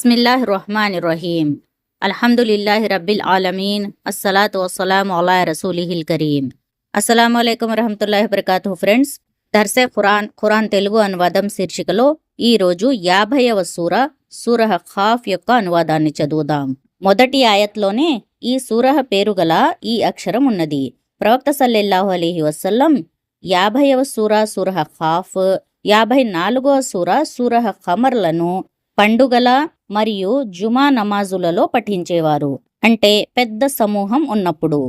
బిస్మిల్లాహిర్రహ్మానిర్రహీం. అల్హమ్దులిల్లాహి రబ్బిల్ ఆలమీన్. అస్సలాతు వస్సలాము అలా రసూలిహిల్ కరీం. అస్సలాము అలైకుం వరహమతుల్లాహి వబరకాతుహు. ఫ్రెండ్స్, దర్సే ఖురాన్ తెలుగు అనువాదం శీర్షికలో ఈరోజు 50వ సూరహ ఖాఫ్ యొక్క అనువాదాన్ని చదువుదాం. మొదటి ఆయత్లోనే ఈ సూరహ పేరు గల ఈ అక్షరం ఉన్నది. ప్రవక్త సల్లల్లాహు అలైహి వసల్లం 50వ సూరహ ఖాఫ్, 54వ సూరహ ఖమర్లను పండుగల మరియు జుమా నమాజులలో పఠించేవారు, అంటే పెద్ద సమూహం ఉన్నప్పుడు.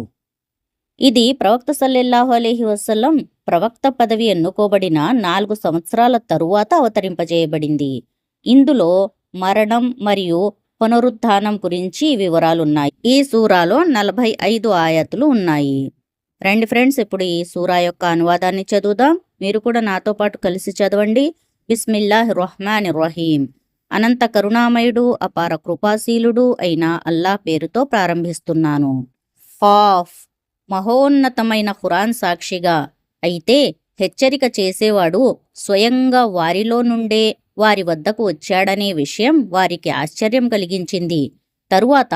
ఇది ప్రవక్త సల్లల్లాహు అలైహి వసల్లం ప్రవక్త పదవి ఎన్నుకోబడిన 4 సంవత్సరాల తరువాత అవతరింపజేయబడింది. ఇందులో మరణం మరియు పునరుత్థానం గురించి వివరాలున్నాయి. ఈ సూరాలో 45 ఆయతులు ఉన్నాయి. రండి ఫ్రెండ్స్, ఇప్పుడు ఈ సూరా యొక్క అనువాదాన్ని చదువుదాం. మీరు కూడా నాతో పాటు కలిసి చదవండి. బిస్మిల్లాహిర్రహ్మానిర్రహీం. అనంత కరుణామయుడు, అపార కృపాశీలుడు అయిన అల్లాహ్ పేరుతో ప్రారంభిస్తున్నాను. ఖాఫ్, మహోన్నతమైన ఖురాన్ సాక్షిగా. అయితే హెచ్చరిక చేసేవాడు స్వయంగా వారిలో నుండే వారి వద్దకు వచ్చాడనే విషయం వారికి ఆశ్చర్యం కలిగించింది. తరువాత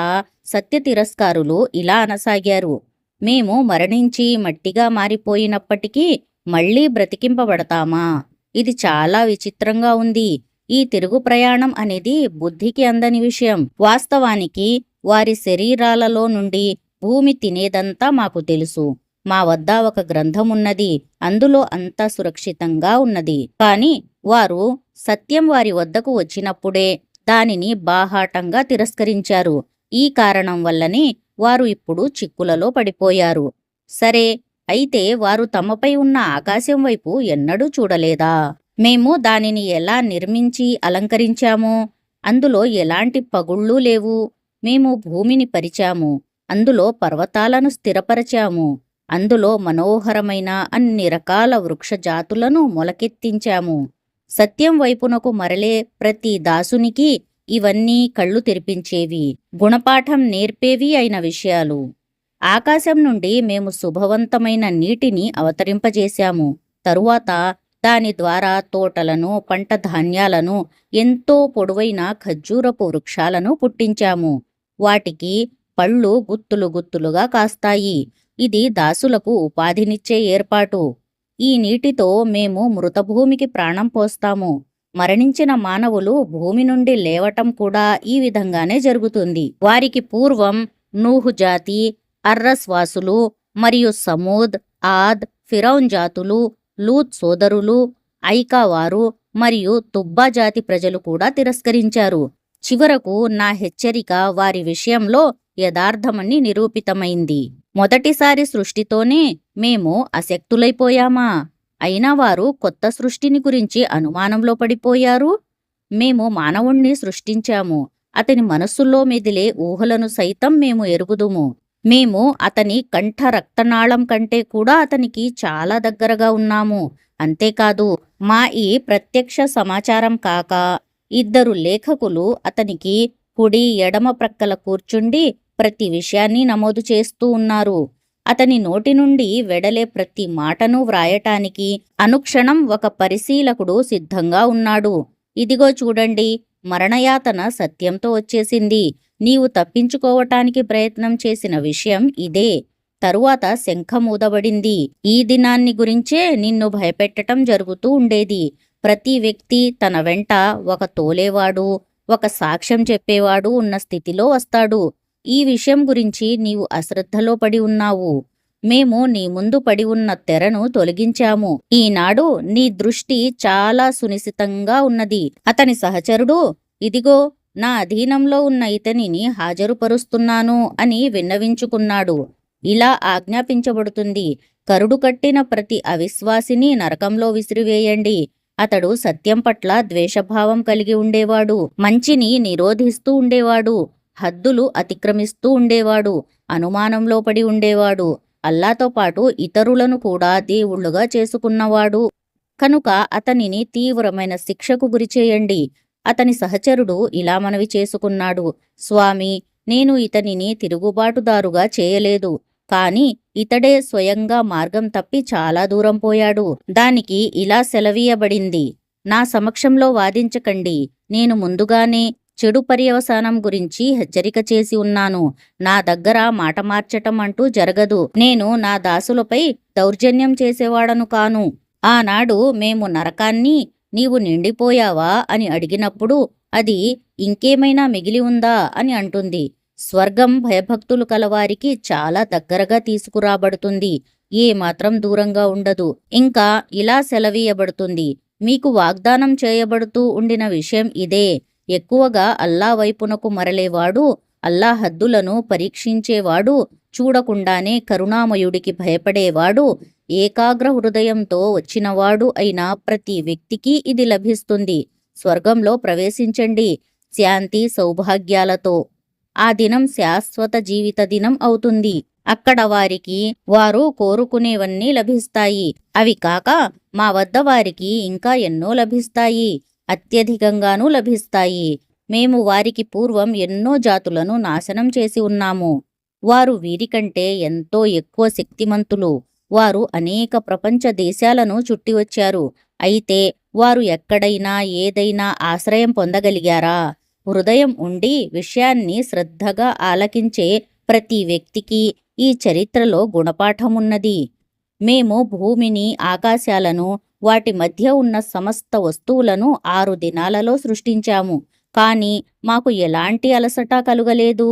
సత్య తిరస్కారులు ఇలా అనసాగారు: మేము మరణించి మట్టిగా మారిపోయినప్పటికీ మళ్లీ బ్రతికింపబడతామా? ఇది చాలా విచిత్రంగా ఉంది. ఈ తిరుగు ప్రయాణం అనేది బుద్ధికి అందని విషయం. వాస్తవానికి వారి శరీరాలలో నుండి భూమి తినేదంతా మాకు తెలుసు. మా వద్ద ఒక గ్రంథం ఉన్నది, అందులో అంతా సురక్షితంగా ఉన్నది. కాని వారు సత్యం వారి వద్దకు వచ్చినప్పుడే దానిని బాహాటంగా తిరస్కరించారు. ఈ కారణం వల్లనే వారు ఇప్పుడు చిక్కులలో పడిపోయారు. సరే, అయితే వారు తమపై ఉన్న ఆకాశం వైపు ఎన్నడూ చూడలేదా? మేము దానిని ఎలా నిర్మించి అలంకరించామో, అందులో ఎలాంటి పగుళ్ళూ లేవు. మేము భూమిని పరిచాము, అందులో పర్వతాలను స్థిరపరచాము, అందులో మనోహరమైన అన్ని రకాల వృక్ష జాతులను మొలకెత్తించాము. సత్యం వైపునకు మరలే ప్రతి దాసునికి ఇవన్నీ కళ్ళు తెరిపించేవి, గుణపాఠం నేర్పేవి అయిన విషయాలు. ఆకాశం నుండి మేము శుభవంతమైన నీటిని అవతరింపజేశాము. తరువాత దాని ద్వారా తోటలను, పంట ధాన్యాలను, ఎంతో పొడవైన ఖర్జూరపు వృక్షాలను పుట్టించాము. వాటికి పళ్ళు గుత్తులు గుత్తులుగా కాస్తాయి. ఇది దాసులకు ఉపాధినిచ్చే ఏర్పాటు. ఈ నీటితో మేము మృతభూమికి ప్రాణం పోస్తాము. మరణించిన మానవులు భూమి నుండి లేవటం కూడా ఈ విధంగానే జరుగుతుంది. వారికి పూర్వం నూహు జాతి, అర్రస్వాసులు మరియు సమూద్, ఆద్, ఫిరౌన్ జాతులు, లూత్ సోదరులు, ఐకావారు మరియు తుబ్బా జాతి ప్రజలు కూడా తిరస్కరించారు. చివరకు నా హెచ్చరిక వారి విషయంలో యథార్థమని నిరూపితమైంది. మొదటిసారి సృష్టితోనే మేము అశక్తులైపోయామా? అయినా వారు కొత్త సృష్టిని గురించి అనుమానంలో పడిపోయారు. మేము మానవుణ్ణి సృష్టించాము. అతని మనస్సులో మెదిలే ఊహలను సైతం మేము ఎరుగుదుము. మేము అతని కంఠ రక్తనాళం కంటే కూడా అతనికి చాలా దగ్గరగా ఉన్నాము. అంతేకాదు, మా ఈ ప్రత్యక్ష సమాచారం కాక 2 లేఖకులు అతనికి కుడి ఎడమ ప్రక్కల కూర్చుండి ప్రతి విషయాన్ని నమోదు చేస్తూ ఉన్నారు. అతని నోటి నుండి వెడలే ప్రతి మాటను వ్రాయటానికి అనుక్షణం ఒక పరిశీలకుడు సిద్ధంగా ఉన్నాడు. ఇదిగో చూడండి, మరణయాతన సత్యంతో వచ్చేసింది. నీవు తప్పించుకోవటానికి ప్రయత్నం చేసిన విషయం ఇదే. తరువాత శంఖం ఊదబడింది. ఈ దినాన్ని గురించే నిన్ను భయపెట్టటం జరుగుతూ ఉండేది. ప్రతి వ్యక్తి తన వెంట ఒక తోలేవాడు, ఒక సాక్ష్యం చెప్పేవాడు ఉన్న స్థితిలో వస్తాడు. ఈ విషయం గురించి నీవు అశ్రద్ధలో పడి ఉన్నావు. మేము నీ ముందు పడి ఉన్న తెరను తొలగించాము. ఈనాడు నీ దృష్టి చాలా సునిశితంగా ఉన్నది. అతని సహచరుడు, ఇదిగో నా అధీనంలో ఉన్న ఇతనిని హాజరుపరుస్తున్నాను అని విన్నవించుకున్నాడు. ఇలా ఆజ్ఞాపించబడుతుంది: కరుడు కట్టిన ప్రతి అవిశ్వాసిని నరకంలో విసిరివేయండి. అతడు సత్యం పట్ల ద్వేషభావం కలిగి ఉండేవాడు, మంచిని నిరోధిస్తూ ఉండేవాడు, హద్దులు అతిక్రమిస్తూ ఉండేవాడు, అనుమానంలో పడి ఉండేవాడు, అల్లాతో పాటు ఇతరులను కూడా దేవుళ్లుగా చేసుకున్నవాడు. కనుక అతనిని తీవ్రమైన శిక్షకు గురిచేయండి. అతని సహచరుడు ఇలా మనవి చేసుకున్నాడు: స్వామి, నేను ఇతనిని తిరుగుబాటుదారుగా చేయలేదు, కాని ఇతడే స్వయంగా మార్గం తప్పి చాలా దూరం పోయాడు. దానికి ఇలా సెలవీయబడింది: నా సమక్షంలో వాదించకండి. నేను ముందుగానే చెడు పర్యవసానం గురించి హెచ్చరిక చేసి ఉన్నాను. నా దగ్గర మాట మార్చటం అంటూ జరగదు. నేను నా దాసులపై దౌర్జన్యం చేసేవాడను కాను. ఆనాడు మేము నరకాన్ని నీవు నిండిపోయావా అని అడిగినప్పుడు అది ఇంకేమైనా మిగిలి ఉందా అని అంటుంది. స్వర్గం భయభక్తులు కలవారికి చాలా దగ్గరగా తీసుకురాబడుతుంది. ఏమాత్రం దూరంగా ఉండదు. ఇంకా ఇలా సెలవీయబడుతుంది, మీకు వాగ్దానం చేయబడుతూ ఉండిన విషయం ఇదే. ఎక్కువగా అల్లా వైపునకు మరలేవాడు, అల్లా హద్దులను పరీక్షించేవాడు, చూడకుండానే కరుణామయుడికి భయపడేవాడు, ఏకాగ్ర హృదయంతో వచ్చినవాడు అయిన ప్రతి వ్యక్తికి ఇది లభిస్తుంది. స్వర్గంలో ప్రవేశించండి శాంతి సౌభాగ్యాలతో. ఆ దినం శాశ్వత జీవిత దినం అవుతుంది. అక్కడ వారికి వారు కోరుకునేవన్నీ లభిస్తాయి. అవి కాక మా వద్ద వారికి ఇంకా ఎన్నో లభిస్తాయి, అత్యధికంగానూ లభిస్తాయి. మేము వారికి పూర్వం ఎన్నో జాతులను నాశనం చేసి ఉన్నాము. వారు వీరికంటే ఎంతో ఎక్కువ శక్తిమంతులు. వారు అనేక ప్రపంచ దేశాలను చుట్టి వచ్చారు. అయితే వారు ఎక్కడైనా ఏదైనా ఆశ్రయం పొందగలిగారా? హృదయం ఉండి విషయాన్ని శ్రద్ధగా ఆలకించే ప్రతి వ్యక్తికి ఈ చరిత్రలో గుణపాఠమున్నది. మేము భూమిని, ఆకాశాలను, వాటి మధ్య ఉన్న సమస్త వస్తువులను 6 దినాలలో సృష్టించాము. కాని మాకు ఎలాంటి అలసట కలుగలేదు.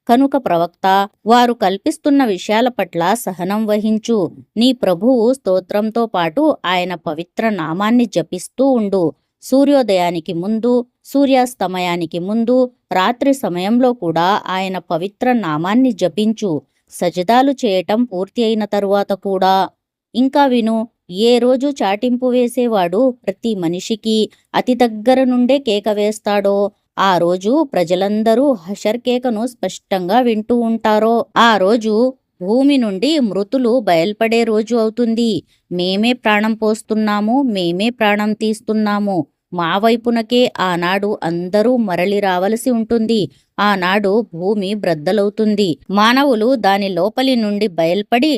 కనుక ప్రవక్త, వారు కల్పిస్తున్న విషయాల పట్ల సహనం వహించు. నీ ప్రభువు స్తోత్రంతో పాటు ఆయన పవిత్ర నామాన్ని జపిస్తూ ఉండు. సూర్యోదయానికి ముందు, సూర్యాస్తమయానికి ముందు, రాత్రి సమయంలో కూడా ఆయన పవిత్ర నామాన్ని జపించు. సజదాలు చేయటం పూర్తి అయిన తరువాత కూడా. ఇంకా విను, ఏ రోజు చాటింపు వేసేవాడు ప్రతి మనిషికి అతి దగ్గర నుండే కేక వేస్తాడో ఆ రోజు ప్రజలందరూ హషర్ కేకను స్పష్టంగా వింటూ ఉంటారో ఆ రోజు భూమి నుండి మృతులు బయల్పడే రోజు అవుతుంది. మేమే ప్రాణం పోస్తున్నాము, మేమే ప్రాణం తీస్తున్నాము. మా వైపునకే ఆనాడు అందరూ మరలి రావలసి ఉంటుంది. ఆనాడు భూమి బ్రద్దలవుతుంది. మానవులు దాని లోపలి నుండి బయల్పడి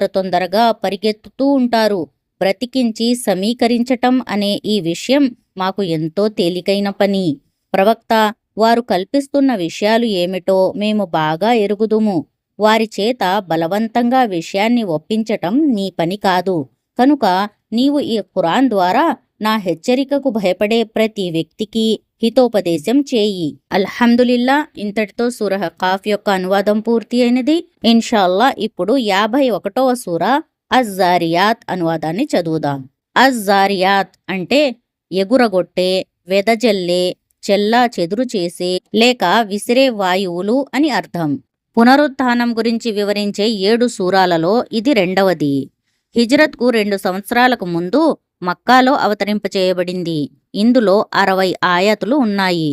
తొందరగా పరిగెత్తుతూ ఉంటారు. బ్రతికించి సమీకరించటం అనే ఈ విషయం మాకు ఎంతో తేలికైన పని. ప్రవక్త, వారు కల్పిస్తున్న విషయాలు ఏమిటో మేము బాగా ఎరుగుదుము. వారి చేత బలవంతంగా విషయాన్ని ఒప్పించటం నీ పని కాదు. కనుక నీవు ఈ ఖురాన్ ద్వారా నా హెచ్చరికకు భయపడే ప్రతి వ్యక్తికి హితోపదేశం చేయి. అల్హమ్దులిల్లా, ఇంతటితో సూరహ్ ఖాఫ్ యొక్క అనువాదం పూర్తి అయినది. ఇన్షాల్లా ఇప్పుడు 51వ సూర అజ్-జారియాత్ అనువాదాన్ని చదువుదాం. అజ్-జారియాత్ అంటే ఎగురగొట్టే, వెదజల్లే, చెల్లా చెదురు చేసే లేక విసిరే వాయువులు అని అర్థం. పునరుత్థానం గురించి వివరించే 7 సూరాలలో ఇది రెండవది. హిజ్రత్కు 2 సంవత్సరాలకు ముందు మక్కాలో అవతరింపచేయబడింది. ఇందులో 60 ఆయతులు ఉన్నాయి.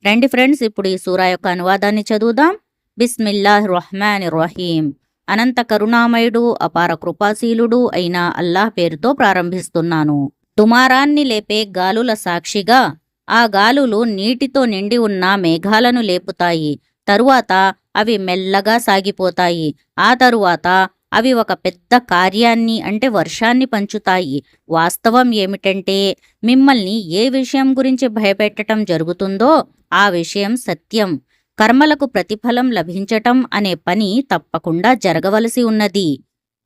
రండి ఫ్రెండ్స్, ఇప్పుడు ఈ సూరా యొక్క అనువాదాన్ని చదువుదాం. బిస్మిల్లాహిర్ రహ్మానిర్ రహీం. అనంత కరుణామయుడు, అపార కృపాశీలుడు అయిన అల్లాహ్ పేరుతో ప్రారంభిస్తున్నాను. దుమారాన్ని లేపే గాలుల సాక్షిగా ఆ గాలులు నీటితో నిండి ఉన్న మేఘాలను లేపుతాయి. తరువాత అవి మెల్లగా సాగిపోతాయి. ఆ తరువాత అవి ఒక పెద్ద కార్యాన్ని అంటే వర్షాన్ని పంచుతాయి. వాస్తవం ఏమిటంటే మిమ్మల్ని ఏ విషయం గురించి భయపెట్టడం జరుగుతుందో ఆ విషయం సత్యం. కర్మలకు ప్రతిఫలం లభించటం అనే పని తప్పకుండా జరగవలసి ఉన్నది.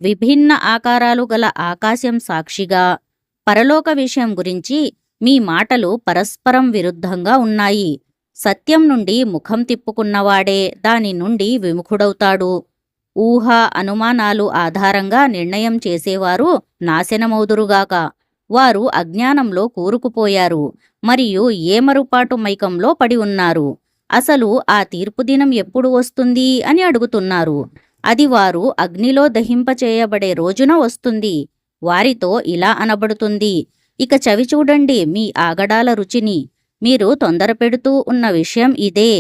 విభిన్న ఆకారాలు గల ఆకాశం సాక్షిగా పరలోక విషయం గురించి మీ మాటలు పరస్పరం విరుద్ధంగా ఉన్నాయి. సత్యం నుండి ముఖం తిప్పుకున్నవాడే దాని నుండి విముఖుడవుతాడు. ఊహ అనుమానాలు ఆధారంగా నిర్ణయం చేసేవారు నాశనమౌదురుగాక. వారు అజ్ఞానంలో కూరుకుపోయారు మరియు ఏమరుపాటు మైకంలో పడి ఉన్నారు. అసలు ఆ తీర్పు దినం ఎప్పుడు వస్తుంది అని అడుగుతున్నారు. అది వారు అగ్నిలో దహింపచేయబడే రోజున వస్తుంది. వారితో ఇలా అనబడుతుంది, ఇక చవి చూడండి మీ ఆగడాల రుచిని. మీరు తొందరపెడుతూ ఉన్న విషయం ఇదే.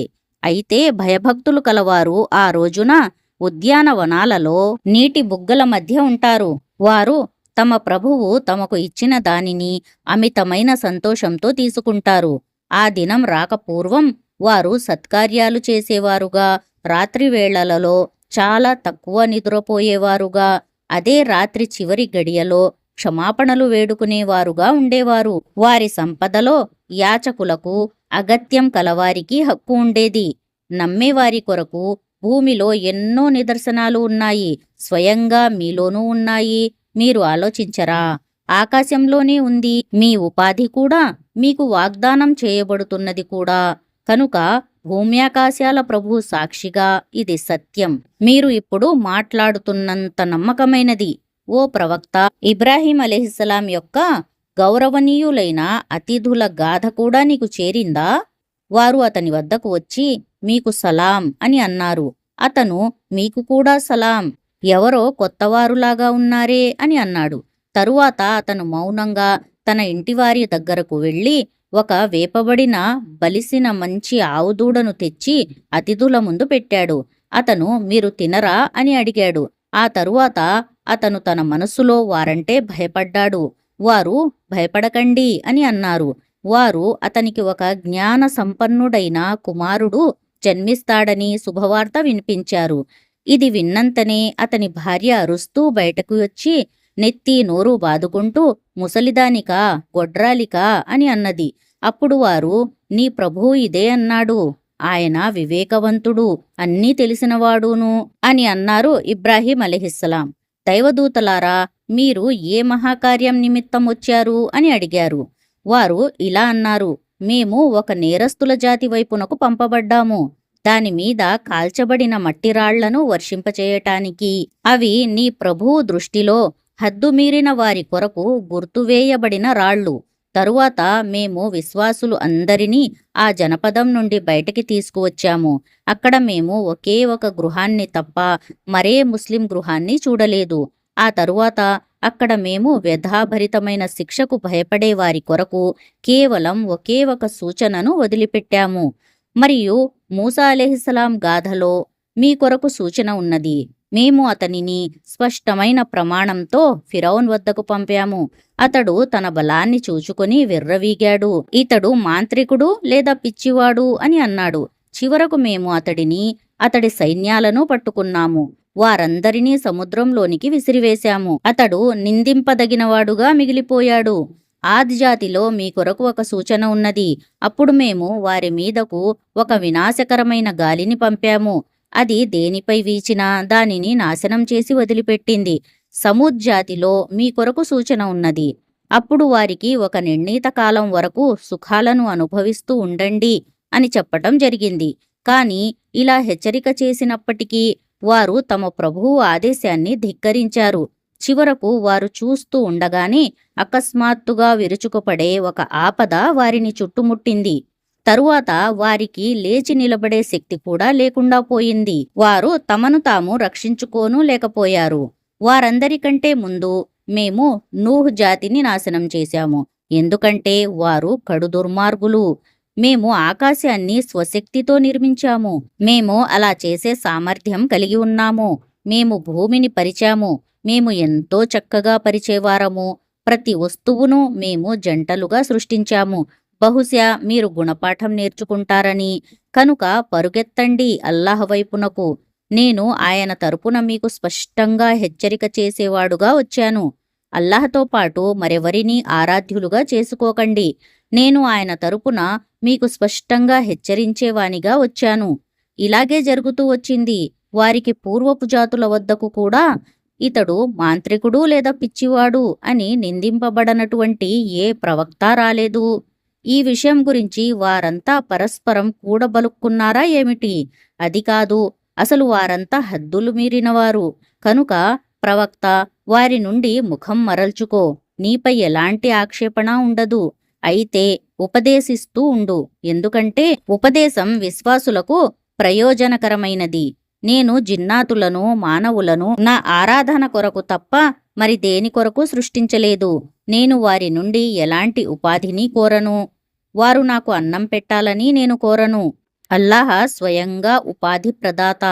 అయితే భయభక్తులు కలవారు ఆ రోజున ఉద్యానవనాలలో నీటి బుగ్గల మధ్య ఉంటారు. వారు తమ ప్రభువు తమకు ఇచ్చిన దానిని అమితమైన సంతోషంతో తీసుకుంటారు. ఆ దినం రాకపూర్వం వారు సత్కార్యాలు చేసేవారుగా, రాత్రి వేళలలో చాలా తక్కువ నిద్రపోయేవారుగా, అదే రాత్రి చివరి గడియలో క్షమాపణలు వేడుకునేవారుగా ఉండేవారు. వారి సంపదలో యాచకులకు, అగత్యం కలవారికి హక్కు ఉండేది. నమ్మేవారి కొరకు భూమిలో ఎన్నో నిదర్శనాలు ఉన్నాయి. స్వయంగా మీలోనూ ఉన్నాయి. మీరు ఆలోచించరా? ఆకాశంలోనే ఉంది. మీ ఉపాధి కూడా, మీకు వాగ్దానం చేయబడుతున్నది కూడా. కనుక భూమ్యాకాశాల ప్రభు సాక్షిగా ఇది సత్యం. మీరు ఇప్పుడు మాట్లాడుతున్నంత నమ్మకమైనది. ఓ ప్రవక్త, ఇబ్రాహీం అలైహిస్సలాం యొక్క గౌరవనీయులైన అతిథుల గాథ కూడా నీకు చేరిందా? వారు అతని వద్దకు వచ్చి మీకు సలాం అని అన్నారు. అతను మీకు కూడా సలాం, ఎవరో కొత్తవారులాగా ఉన్నారే అని అన్నాడు. తరువాత అతను మౌనంగా తన ఇంటివారి దగ్గరకు వెళ్ళి ఒక వేపబడిన బలిసిన మంచి ఆవుదూడను తెచ్చి అతిథుల ముందు పెట్టాడు. అతను మీరు తినరా అని అడిగాడు. ఆ తరువాత అతను తన మనస్సులో వారంటే భయపడ్డాడు. వారు భయపడకండి అని అన్నారు. వారు అతనికి ఒక జ్ఞాన సంపన్నుడైన కుమారుడు జన్మిస్తాడని శుభవార్త వినిపించారు. ఇది విన్నంతనే అతని భార్య అరుస్తూ బయటకు వచ్చి నెత్తి నోరు బాదుకుంటూ ముసలిదానికా గొడ్రాలికా అని అన్నది. అప్పుడు వారు నీ ప్రభువు ఇదే అన్నాడు, ఆయన వివేకవంతుడు, అన్నీ తెలిసినవాడును అని అన్నారు ఇబ్రాహీం అలైహిస్సలాం. దైవదూతలారా, మీరు ఏ మహాకార్యం నిమిత్తం వచ్చారు అని అడిగారు. వారు ఇలా అన్నారు, మేము ఒక నేరస్తుల జాతి వైపునకు పంపబడ్డాము. దానిమీద కాల్చబడిన మట్టిరాళ్లను వర్షింపచేయటానికి. అవి నీ ప్రభువు దృష్టిలో హద్దుమీరిన వారి కొరకు గుర్తువేయబడిన రాళ్ళు. తరువాత మేము విశ్వాసులు అందరినీ ఆ జనపదం నుండి బయటికి తీసుకువచ్చాము. అక్కడ మేము ఒకే ఒక గృహాన్ని తప్ప మరే ముస్లిం గృహాన్ని చూడలేదు. ఆ తరువాత అక్కడ మేము వ్యధాభరితమైన శిక్షకు భయపడే వారి కొరకు కేవలం ఒకే ఒక సూచనను వదిలిపెట్టాము. మరియు మూసా అలైహిస్సలాం గాథలో మీ కొరకు సూచన ఉన్నది. మేము అతనిని స్పష్టమైన ప్రమాణంతో ఫిరౌన్ వద్దకు పంపాము. అతడు తన బలాన్ని చూచుకొని విర్రవీగాడు. ఇతడు మాంత్రికుడు లేదా పిచ్చివాడు అని అన్నాడు. చివరకు మేము అతడిని, అతడి సైన్యాలను పట్టుకున్నాము. వారందరినీ సముద్రంలోనికి విసిరివేశాము. అతడు నిందింపదగినవాడుగా మిగిలిపోయాడు. ఆదిజాతిలో మీ కొరకు ఒక సూచన ఉన్నది. అప్పుడు మేము వారి మీదకు ఒక వినాశకరమైన గాలిని పంపాము. అది దేనిపై వీచినా దానిని నాశనం చేసి వదిలిపెట్టింది. సమూద్ జాతిలో మీ కొరకు సూచన ఉన్నది. అప్పుడు వారికి ఒక నిర్ణీత కాలం వరకు సుఖాలను అనుభవిస్తూ ఉండండి అని చెప్పటం జరిగింది. కాని ఇలా హెచ్చరిక చేసినప్పటికీ వారు తమ ప్రభువు ఆదేశాన్ని ధిక్కరించారు. చివరకు వారు చూస్తూ ఉండగానే అకస్మాత్తుగా విరుచుకుపడే ఒక ఆపద వారిని చుట్టుముట్టింది. తరువాత వారికి లేచి నిలబడే శక్తి కూడా లేకుండా పోయింది. వారు తమను తాము రక్షించుకోను లేకపోయారు. వారందరికంటే ముందు మేము నూహ్ జాతిని నాశనం చేశాము. ఎందుకంటే వారు కడు దుర్మార్గులు. మేము ఆకాశాన్ని స్వశక్తితో నిర్మించాము. మేము అలా చేసే సామర్థ్యం కలిగి ఉన్నాము. మేము భూమిని పరిచాము. మేము ఎంతో చక్కగా పరిచేవారము. ప్రతి వస్తువును మేము జంటలుగా సృష్టించాము. బహుశా మీరు గుణపాఠం నేర్చుకుంటారని. కనుక పరుగెత్తండి అల్లాహ్ వైపునకు. నేను ఆయన తరపున మీకు స్పష్టంగా హెచ్చరిక చేసేవాడుగా వచ్చాను. అల్లాహ్తో పాటు మరెవరినీ ఆరాధ్యులుగా చేసుకోకండి. నేను ఆయన తరపున మీకు స్పష్టంగా హెచ్చరించేవానిగా వచ్చాను. ఇలాగే జరుగుతూ వచ్చింది. వారికి పూర్వపు జాతుల వద్దకు కూడా ఇతడు మాంత్రికుడు లేదా పిచ్చివాడు అని నిందింపబడనటువంటి ఏ ప్రవక్త రాలేదు. ఈ విషయం గురించి వారంతా పరస్పరం కూడబలుక్కున్నారా ఏమిటి? అది కాదు. అసలు వారంతా హద్దులు మీరినవారు. కనుక ప్రవక్త, వారి నుండి ముఖం మరల్చుకో. నీపై ఎలాంటి ఆక్షేపణ ఉండదు. అయితే ఉపదేశిస్తూ ఉండు. ఎందుకంటే ఉపదేశం విశ్వాసులకు ప్రయోజనకరమైనది. నేను జిన్నాతులను, మానవులను నా ఆరాధన కొరకు తప్ప మరి దేని కొరకు సృష్టించలేదు. నేను వారి నుండి ఎలాంటి ఉపాధిని కోరను. వారు నాకు అన్నం పెట్టాలని నేను కోరను. అల్లాహ్ స్వయంగా ఉపాధి ప్రదాత,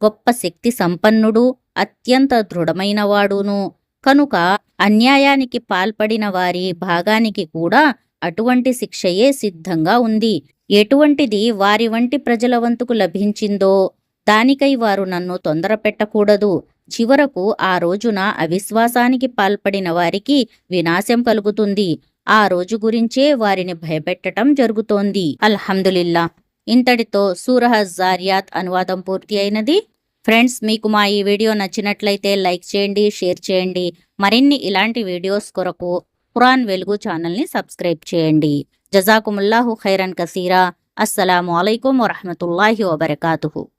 గొప్ప శక్తి సంపన్నుడు, అత్యంత దృఢమైనవాడును. కనుక అన్యాయానికి పాల్పడిన వారి భాగానికి కూడా అటువంటి శిక్షయే సిద్ధంగా ఉంది. ఎటువంటిది వారి వంటి ప్రజల వంతుకు లభించిందో దానికై వారు నన్ను తొందర పెట్టకూడదు. చివరకు ఆ రోజున అవిశ్వాసానికి పాల్పడిన వారికి వినాశం కలుగుతుంది. ఆ రోజు గురించే వారిని భయపెట్టటం జరుగుతోంది. అల్హమ్దులిల్లా. ఇంతటితో సూరహ జారియాత్ అనువాదం పూర్తి అయినది. ఫ్రెండ్స్, మీకు మా ఈ వీడియో నచ్చినట్లయితే లైక్ చేయండి, షేర్ చేయండి. మరిన్ని ఇలాంటి వీడియోస్ కొరకు ఖురాన్ వెలుగు ఛానల్ని సబ్స్క్రైబ్ చేయండి. జజాకుముల్లాహు ఖైరన్ కసీరా. అస్సలాము అలైకుం వరహ్మతుల్లాహి వబరకాతుహు.